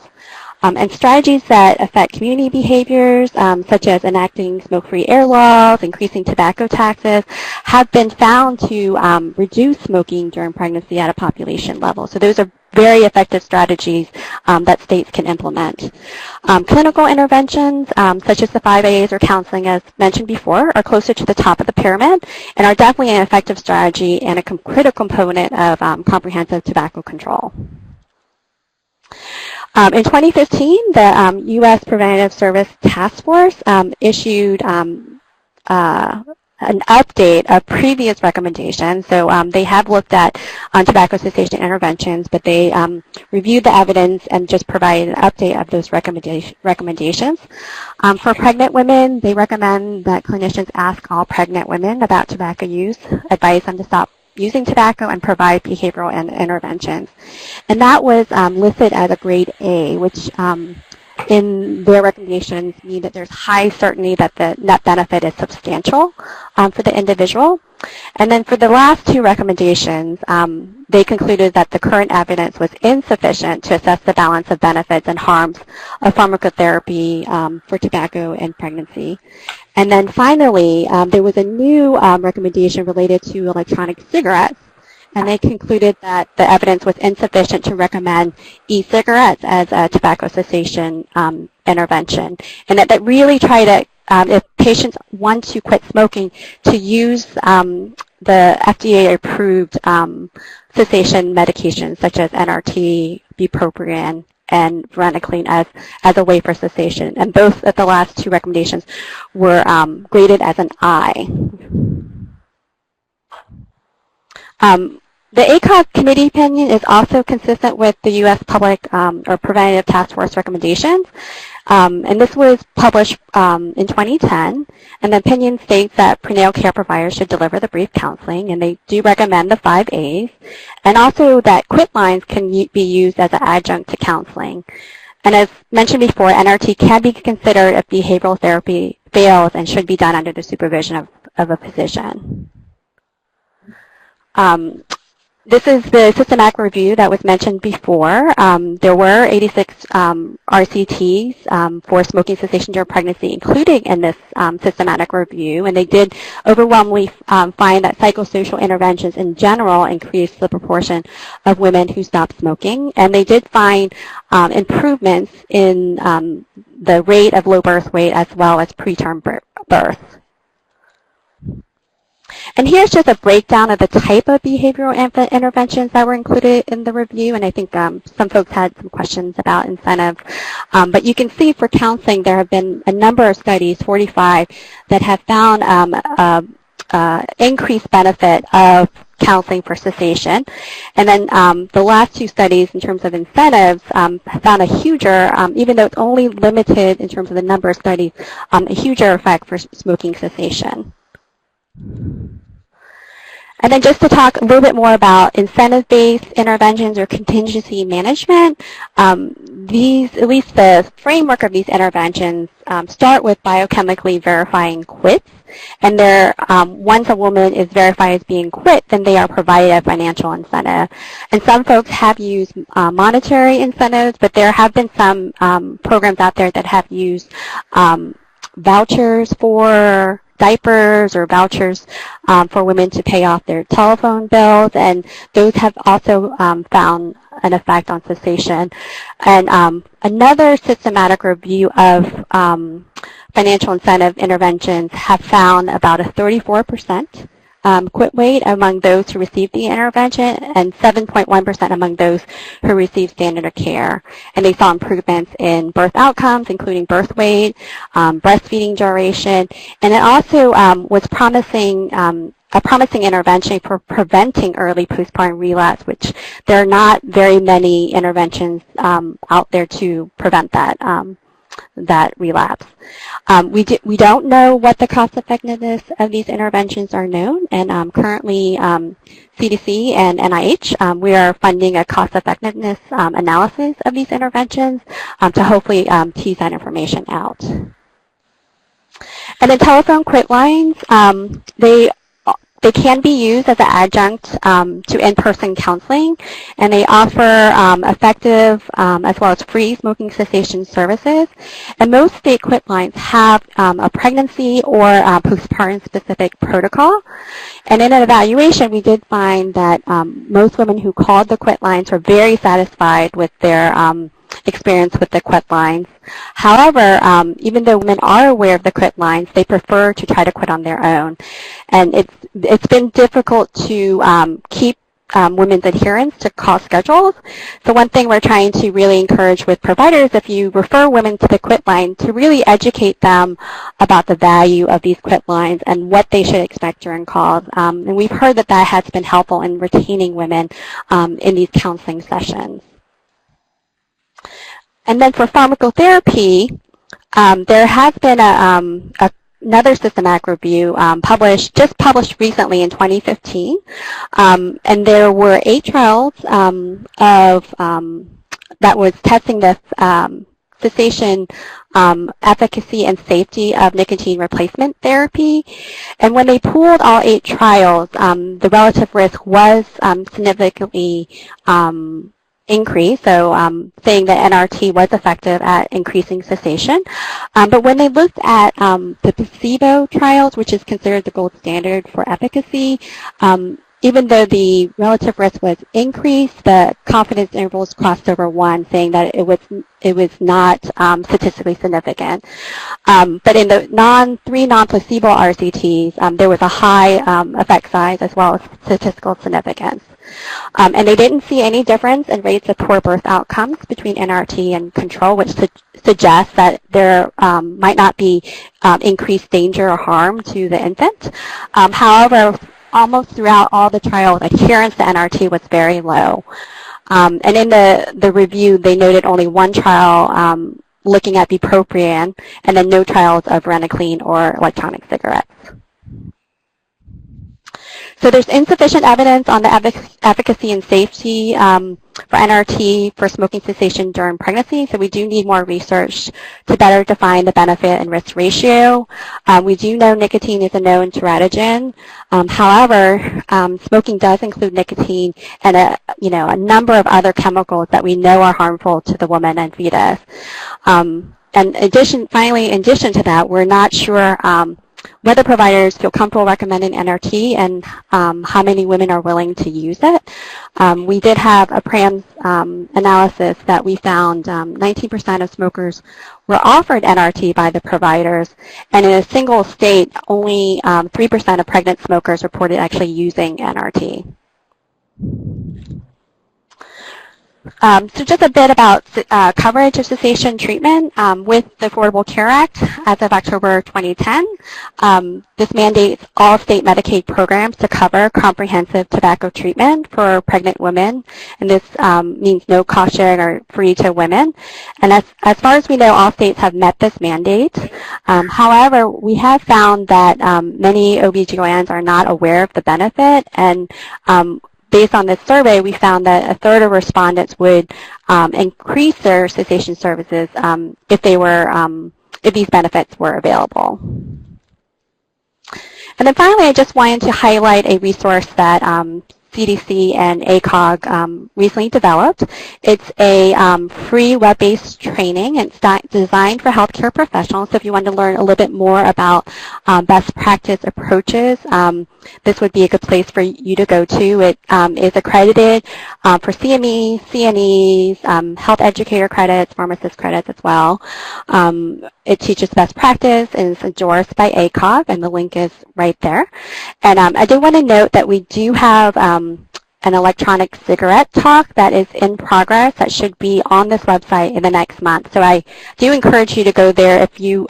And strategies that affect community behaviors, such as enacting smoke-free air laws, increasing tobacco taxes, have been found to reduce smoking during pregnancy at a population level. So those are very effective strategies that states can implement. Clinical interventions, such as the 5As or counseling, as mentioned before, are closer to the top of the pyramid and are definitely an effective strategy and a critical component of comprehensive tobacco control. In 2015, the U.S. Preventative Service Task Force issued an update of previous recommendations. So they have looked at tobacco cessation interventions, but they reviewed the evidence and just provided an update of those recommendations. For pregnant women, they recommend that clinicians ask all pregnant women about tobacco use, advise them to stop using tobacco, and provide behavioral interventions. And that was listed as a grade A, which in their recommendations mean that there's high certainty that the net benefit is substantial for the individual. And then for the last two recommendations, they concluded that the current evidence was insufficient to assess the balance of benefits and harms of pharmacotherapy for tobacco and pregnancy. And then finally, there was a new recommendation related to electronic cigarettes, and they concluded that the evidence was insufficient to recommend e-cigarettes as a tobacco cessation intervention, and that really try to, if patients want to quit smoking, to use the FDA-approved cessation medications such as NRT, bupropion, and varenicline as a way for cessation. And both of the last two recommendations were graded as an I. The ACOG committee opinion is also consistent with the U.S. Public or Preventative Task Force recommendations. And this was published in 2010. And the opinion states that prenatal care providers should deliver the brief counseling, and they do recommend the 5As. And also that quit lines can be used as an adjunct to counseling. And as mentioned before, NRT can be considered if behavioral therapy fails and should be done under the supervision of a physician. This is the systematic review that was mentioned before. There were 86 RCTs for smoking cessation during pregnancy included in this systematic review, and they did overwhelmingly find that psychosocial interventions in general increased the proportion of women who stopped smoking, and they did find improvements in the rate of low birth weight as well as preterm birth. And here's just a breakdown of the type of behavioral interventions that were included in the review, and I think some folks had some questions about incentive. But you can see for counseling there have been a number of studies, 45, that have found increased benefit of counseling for cessation. And then the last two studies in terms of incentives found a huger, even though it's only limited in terms of the number of studies, a huger effect for smoking cessation. And then just to talk a little bit more about incentive-based interventions or contingency management, at least the framework of these interventions start with biochemically verifying quits. And once a woman is verified as being quit, then they are provided a financial incentive. And some folks have used monetary incentives, but there have been some programs out there that have used vouchers for diapers or vouchers for women to pay off their telephone bills, and those have also found an effect on cessation. And another systematic review of financial incentive interventions have found about a 34% quit rate among those who received the intervention and 7.1% among those who received standard of care. And they saw improvements in birth outcomes, including birth weight, breastfeeding duration, and it also was promising a promising intervention for preventing early postpartum relapse, which there are not very many interventions out there to prevent that that relapse. We don't know what the cost effectiveness of these interventions are known, and currently CDC and NIH, we are funding a cost effectiveness analysis of these interventions to hopefully tease that information out. And then telephone quit lines, they They can be used as an adjunct to in-person counseling, and they offer effective as well as free smoking cessation services. And most state quit lines have a pregnancy or postpartum specific protocol. And in an evaluation, we did find that most women who called the quit lines were very satisfied with their experience with the quit lines. However, even though women are aware of the quit lines, they prefer to try to quit on their own. And it's been difficult to keep women's adherence to call schedules. So one thing we're trying to really encourage with providers, if you refer women to the quit line, to really educate them about the value of these quit lines and what they should expect during calls. And we've heard that that has been helpful in retaining women in these counseling sessions. And then for pharmacotherapy, there has been another systematic review published recently in 2015, and there were 8 trials that was testing the cessation efficacy and safety of nicotine replacement therapy. And when they pooled all 8 trials, the relative risk was significantly increase, so saying that NRT was effective at increasing cessation. But when they looked at the placebo trials, which is considered the gold standard for efficacy, even though the relative risk was increased, the confidence intervals crossed over 1, saying that it was not statistically significant. But in the 3 non-placebo RCTs, there was a high effect size as well as statistical significance. And they didn't see any difference in rates of poor birth outcomes between NRT and control, which suggests that there might not be increased danger or harm to the infant. However, almost throughout all the trials, adherence to NRT was very low. And in the review, they noted only 1 trial looking at bupropion, and then no trials of varenicline or electronic cigarettes. So there's insufficient evidence on the efficacy and safety for NRT for smoking cessation during pregnancy, so we do need more research to better define the benefit and risk ratio. We do know nicotine is a known teratogen. However, smoking does include nicotine and a number of other chemicals that we know are harmful to the woman and fetus. And in addition to that, we're not sure whether providers feel comfortable recommending NRT and how many women are willing to use it. We did have a PRAMS analysis that we found 19% of smokers were offered NRT by the providers, and in a single state, only 3% of pregnant smokers reported actually using NRT. So just a bit about coverage of cessation treatment with the Affordable Care Act as of October 2010. This mandates all state Medicaid programs to cover comprehensive tobacco treatment for pregnant women, and this means no cost sharing or free to women. And as far as we know, all states have met this mandate. However, we have found that many OBGYNs are not aware of the benefit, and based on this survey, we found that a third of respondents would increase their cessation services if these benefits were available. And then finally, I just wanted to highlight a resource that CDC and ACOG recently developed. It's a free web-based training. It's designed for healthcare professionals. So if you want to learn a little bit more about best practice approaches, this would be a good place for you to go to. It is accredited for CMEs, CNEs, health educator credits, pharmacist credits as well. It teaches best practice and is endorsed by ACOG, and the link is right there. And I do want to note that we do have an electronic cigarette talk that is in progress that should be on this website in the next month. So I do encourage you to go there if you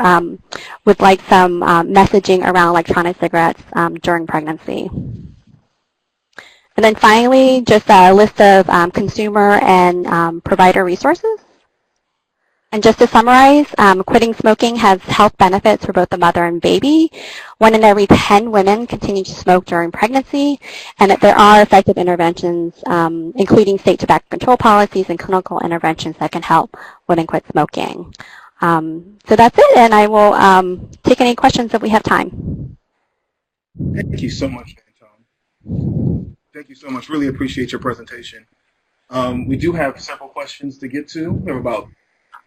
would like some messaging around electronic cigarettes during pregnancy. And then finally, just a list of consumer and provider resources. And just to summarize, quitting smoking has health benefits for both the mother and baby. 1 in every 10 women continue to smoke during pregnancy, and that there are effective interventions, including state tobacco control policies and clinical interventions that can help women quit smoking. So that's it, and I will take any questions if we have time. Thank you so much, Chantal. Thank you so much. Really appreciate your presentation. We do have several questions to get to. We have about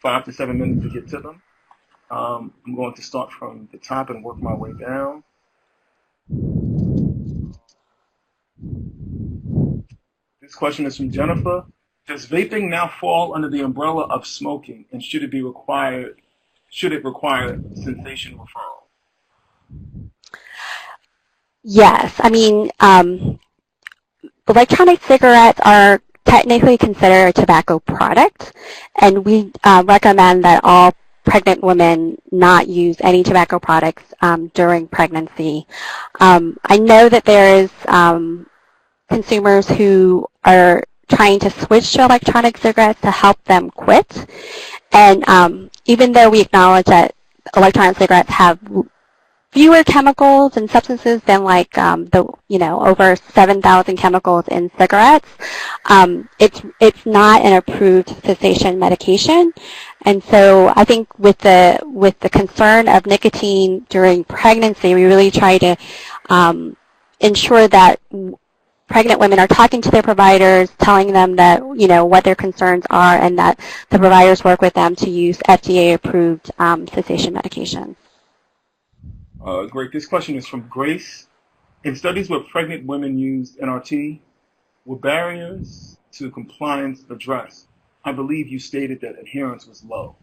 5 to 7 minutes to get to them. I'm going to start from the top and work my way down. This question is from Jennifer. Does vaping now fall under the umbrella of smoking, and should it require cessation referral? Yes. I mean, electronic cigarettes are technically considered a tobacco product, and we recommend that all pregnant women not use any tobacco products during pregnancy. I know that there is consumers who are trying to switch to electronic cigarettes to help them quit, and even though we acknowledge that electronic cigarettes have fewer chemicals and substances than like over 7,000 chemicals in cigarettes, it's not an approved cessation medication, and so I think with the concern of nicotine during pregnancy, we really try to ensure that pregnant women are talking to their providers, telling them that what their concerns are, and that the providers work with them to use FDA-approved cessation medications. Great. This question is from Grace. In studies where pregnant women used NRT, were barriers to compliance addressed? I believe you stated that adherence was low.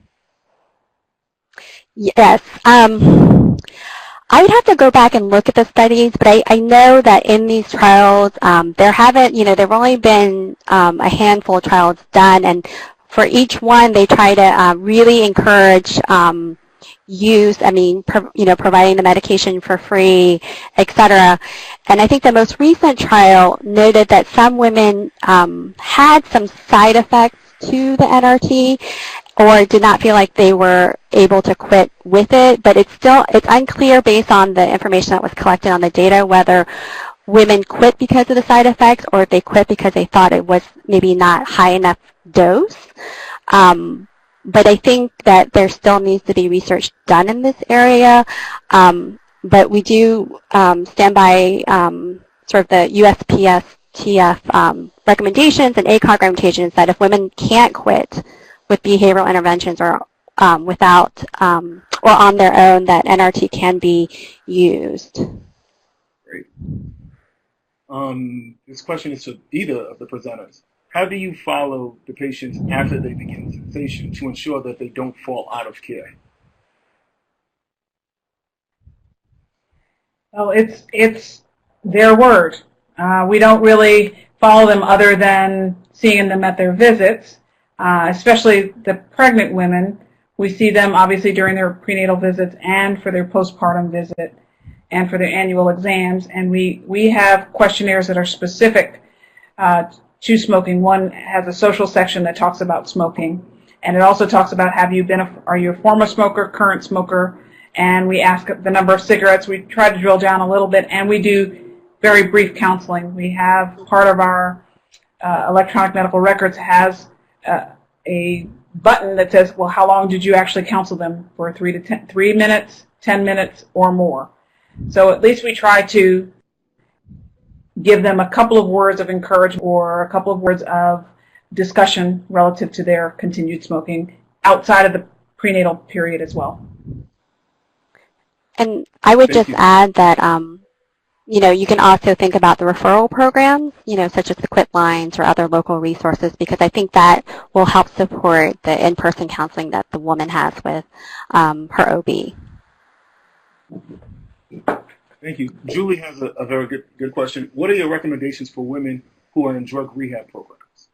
Yes. I would have to go back and look at the studies, but I know that in these trials, there've only been a handful of trials done, and for each one, they try to really encourage use, providing the medication for free, etc. And I think the most recent trial noted that some women had some side effects to the NRT or did not feel like they were able to quit with it, but it's unclear based on the information that was collected on the data whether women quit because of the side effects or if they quit because they thought it was maybe not high enough dose. But I think that there still needs to be research done in this area. But we do stand by sort of the USPSTF recommendations and ACOG recommendations that if women can't quit with behavioral interventions or without or on their own, that NRT can be used. Great. This question is to either of the presenters. How do you follow the patients after they begin cessation to ensure that they don't fall out of care? Well, it's their word. We don't really follow them other than seeing them at their visits, especially the pregnant women. We see them obviously during their prenatal visits and for their postpartum visit and for their annual exams. And we have questionnaires that are specific to smoking. One has a social section that talks about smoking, and it also talks about are you a former smoker, current smoker, and we ask the number of cigarettes. We try to drill down a little bit, and we do very brief counseling. We have part of our electronic medical records has a button that says, well, how long did you actually counsel them for? 3 minutes, 10 minutes, or more. So at least we try to give them a couple of words of encouragement or a couple of words of discussion relative to their continued smoking outside of the prenatal period as well. And I would just add that, you can also think about the referral programs, such as the quit lines or other local resources, because I think that will help support the in-person counseling that the woman has with her OB. Thank you. Julie has a very good question. What are your recommendations for women who are in drug rehab programs?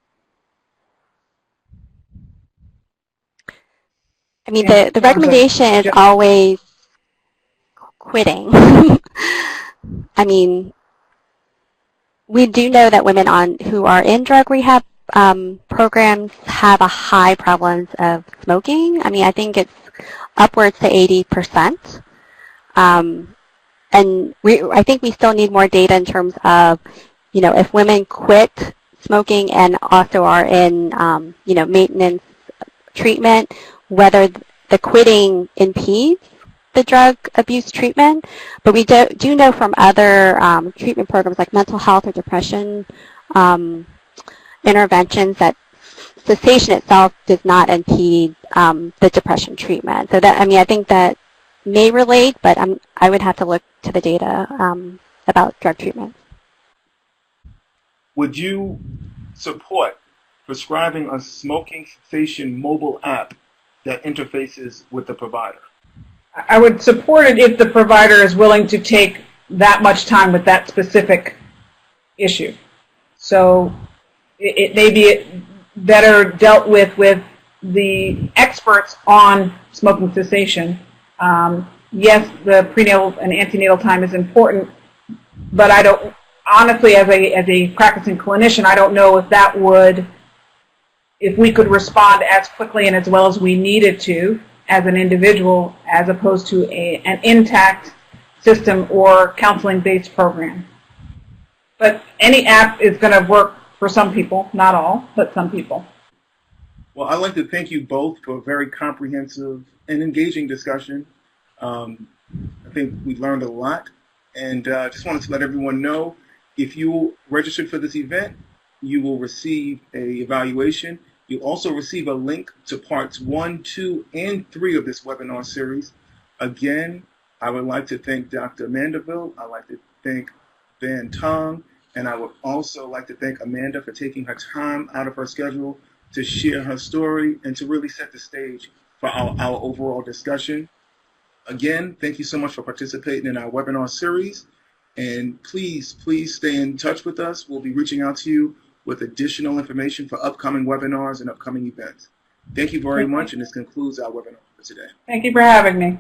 I mean, the recommendation is always quitting. I mean, we do know that women who are in drug rehab programs have a high prevalence of smoking. I mean, I think it's upwards to 80%. And I think we still need more data in terms of, if women quit smoking and also are in, maintenance treatment, whether the quitting impedes the drug abuse treatment, but we do know from other treatment programs like mental health or depression interventions that cessation itself does not impede the depression treatment. So that, I mean, I think that may relate, but I would have to look to the data about drug treatment. Would you support prescribing a smoking cessation mobile app that interfaces with the provider? I would support it if the provider is willing to take that much time with that specific issue. So it may be better dealt with the experts on smoking cessation. Yes, the prenatal and antenatal time is important, but I don't, honestly, as a practicing clinician, I don't know if that would, if we could respond as quickly and as well as we needed to as an individual, as opposed to an intact system or counseling-based program. But any app is going to work for some people, not all, but some people. Well, I'd like to thank you both for a very comprehensive and engaging discussion. I think we learned a lot, and just wanted to let everyone know, if you registered for this event, you will receive an evaluation. You'll also receive a link to parts 1, 2, and 3 of this webinar series. Again, I would like to thank Dr. Mandeville. I'd like to thank Van Tong, and I would also like to thank Amanda for taking her time out of her schedule to share her story and to really set the stage for our overall discussion. Again, thank you so much for participating in our webinar series. And please stay in touch with us. We'll be reaching out to you with additional information for upcoming webinars and upcoming events. Thank you very much, and this concludes our webinar for today. Thank you for having me.